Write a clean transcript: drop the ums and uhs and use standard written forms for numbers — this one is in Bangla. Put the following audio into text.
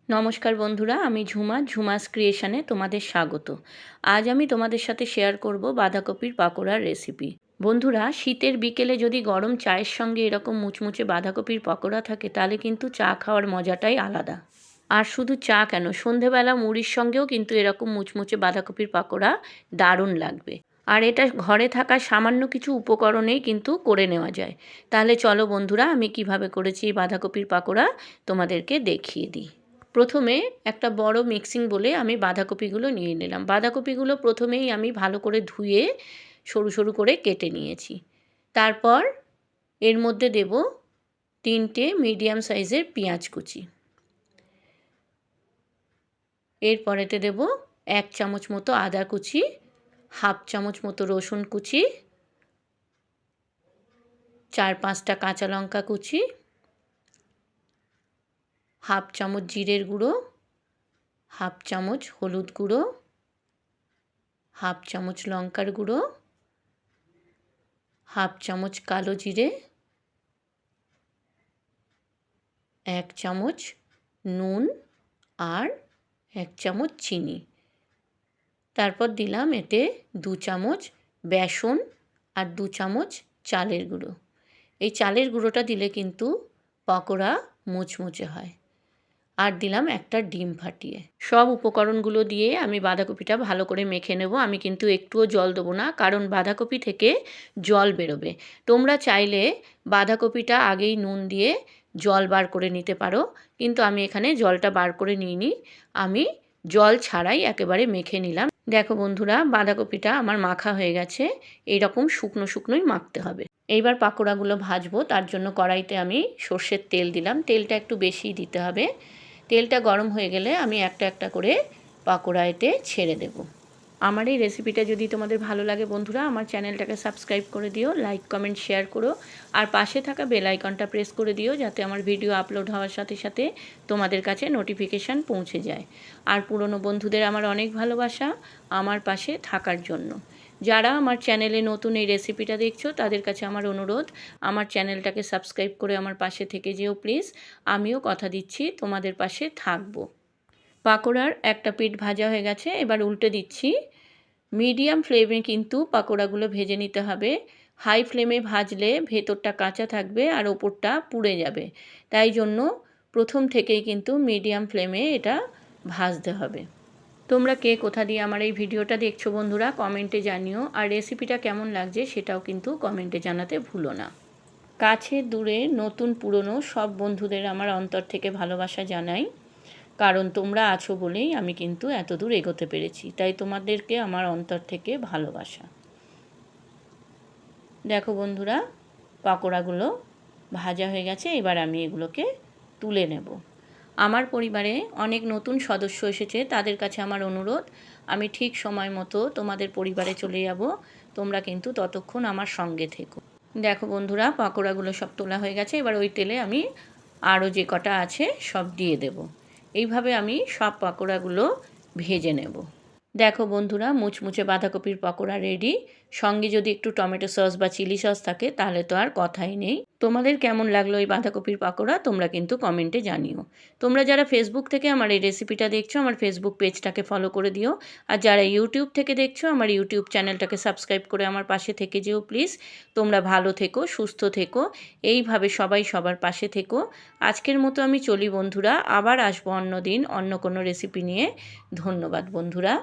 নমস্কার বন্ধুরা, আমি ঝুমাস ক্রিয়েশনে তোমাদের স্বাগত। আজ আমি তোমাদের সাথে শেয়ার করব বাঁধাকপির পাকোড়ার রেসিপি। বন্ধুরা, শীতের বিকেলে যদি গরম চায়ের সঙ্গে এরকম মুচমুচে বাঁধাকপির পকোড়া থাকে তাহলে কিন্তু চা খাওয়ার মজাটাই আলাদা। আর শুধু চা কেন, সন্ধেবেলা মুড়ির সঙ্গেও কিন্তু এরকম মুচমুচে বাঁধাকপির পাকোড়া দারুণ লাগবে। আর এটা ঘরে থাকা সামান্য কিছু উপকরণেই কিন্তু করে নেওয়া যায়। তাহলে চলো বন্ধুরা, আমি কিভাবে করেছি এই বাঁধাকপির পাকোড়া তোমাদেরকে দেখিয়ে দিই। প্রথমে একটা বড় মিক্সিং বলে আমি বাঁধাকপিগুলো নিয়ে নিলাম। বাঁধাকপিগুলো প্রথমেই আমি ভালো করে ধুয়ে সরু সরু করে কেটে নিয়েছি। তারপর এর মধ্যে দেব 3টে মিডিয়াম সাইজের পেঁয়াজ কুচি। এরপরেতে দেব 1 চামচ মতো আদা কুচি, হাফ চামচ মতো রসুন কুচি, 4-5টা কাঁচা লঙ্কা কুচি, হাফ চামচ জিরের গুঁড়ো, হাফ চামচ হলুদ গুঁড়ো, হাফ চামচ লঙ্কার গুঁড়ো, হাফ চামচ কালো জিরে, 1 চামচ নুন আর 1 চামচ চিনি। তারপর দিলাম এতে 2 চামচ বেসন আর 2 চামচ চালের গুঁড়ো। এই চালের গুঁড়োটা দিলে কিন্তু পকোড়া মুচমুচে হয়। আর দিলাম একটা ডিম ফাটিয়ে। সব উপকরণগুলো দিয়ে আমি বাঁধাকপিটা ভালো করে মেখে নেব। আমি কিন্তু একটুও জল দেবো না, কারণ বাঁধাকপি থেকে জল বেরোবে। তোমরা চাইলে বাঁধাকপিটা আগেই নুন দিয়ে জল বার করে নিতে পারো, কিন্তু আমি এখানে জলটা বার করে নিইনি। আমি জল ছাড়াই একেবারে মেখে নিলাম। দেখো বন্ধুরা, বাঁধাকপিটা আমার মাখা হয়ে গেছে। এইরকম শুকনো শুকনোই মাখতে হবে। এইবার পাকোড়াগুলো ভাজবো, তার জন্য কড়াইতে আমি সর্ষের তেল দিলাম। তেলটা একটু বেশিই দিতে হবে। তেলটা গরম হয়ে গেলে আমি একটা একটা করে পাকোড়া এতে ছেড়ে দেব। আমার এই রেসিপিটা যদি তোমাদের ভালো লাগে বন্ধুরা, আমার চ্যানেলটাকে সাবস্ক্রাইব করে দিও, লাইক কমেন্ট শেয়ার করো, আর পাশে থাকা বেল আইকনটা প্রেস করে দিও, যাতে আমার ভিডিও আপলোড হওয়ার সাথে সাথে তোমাদের কাছে নোটিফিকেশান পৌঁছে যায়। আর পুরনো বন্ধুদের আমার অনেক ভালোবাসা আমার পাশে থাকার জন্য। যারা আমার চ্যানেলে নতুন এই রেসিপিটা দেখছো তাদের কাছে আমার অনুরোধ, আমার চ্যানেলটাকে সাবস্ক্রাইব করে আমার পাশে থেকে যেও প্লিজ। আমিও কথা দিচ্ছি তোমাদের পাশে থাকবো। পাকোড়ার একটা পিঠ ভাজা হয়ে গেছে, এবার উল্টে দিচ্ছি। মিডিয়াম ফ্লেমে কিন্তু পাকোড়াগুলো ভেজে নিতে হবে। হাই ফ্লেমে ভাজলে ভেতরটা কাঁচা থাকবে আর ওপরটা পুড়ে যাবে। তাই জন্য প্রথম থেকেই কিন্তু মিডিয়াম ফ্লেমে এটা ভাজতে হবে। তোমরা কে কোথা দিয়ে আমার এই ভিডিওটা দেখছো বন্ধুরা, কমেন্টে জানিও। আর রেসিপিটা কেমন লাগছে সেটাও কিন্তু কমেন্টে জানাতে ভুলো না। কাছে দূরে নতুন পুরনো সব বন্ধুদের আমার অন্তর থেকে ভালোবাসা জানাই, কারণ তোমরা আছো বলেই আমি কিন্তু এত দূর এগোতে পেরেছি। তাই তোমাদেরকে আমার অন্তর থেকে ভালোবাসা। দেখো বন্ধুরা, পাকোড়াগুলো ভাজা হয়ে গেছে। এবার আমি এগুলোকে তুলে নেব। আমার পরিবারে অনেক নতুন সদস্য এসেছে, তাদের কাছে আমার অনুরোধ, আমি ঠিক সময় মতো তোমাদের পরিবারে চলে যাব। তোমরা কিন্তু ততক্ষণ আমার সঙ্গে থেকো। দেখো বন্ধুরা, পাকোড়াগুলো সব তোলা হয়ে গেছে। এবার ওই তেলে আমি আরও যে কটা আছে সব দিয়ে দেব। এইভাবে আমি সব পাকোড়াগুলো ভেজে নেব। দেখো বন্ধুরা, মুচমুচে বাঁধাকপির পকোড়া রেডি। সঙ্গে যদি একটু টমেটো সস বা চিলি সস থাকে তাহলে তো আর কথাই নেই। তোমাদের কেমন লাগলো এই বাঁধাকপির পকোড়া তোমরা কিন্তু কমেন্টে জানিও। তোমরা যারা ফেসবুক থেকে আমার এই রেসিপিটা দেখছো, আমার ফেসবুক পেজটাকে ফলো করে দিও। আর যারা ইউটিউব থেকে দেখছো, আমার ইউটিউব চ্যানেলটাকে সাবস্ক্রাইব করে আমার পাশে থেকে যেও প্লিজ। তোমরা ভালো থেকো, সুস্থ থেকো, এইভাবে সবাই সবার পাশে থেকো। আজকের মতো আমি চলি বন্ধুরা, আবার আসবো অন্য দিন অন্য কোনো রেসিপি নিয়ে। ধন্যবাদ বন্ধুরা।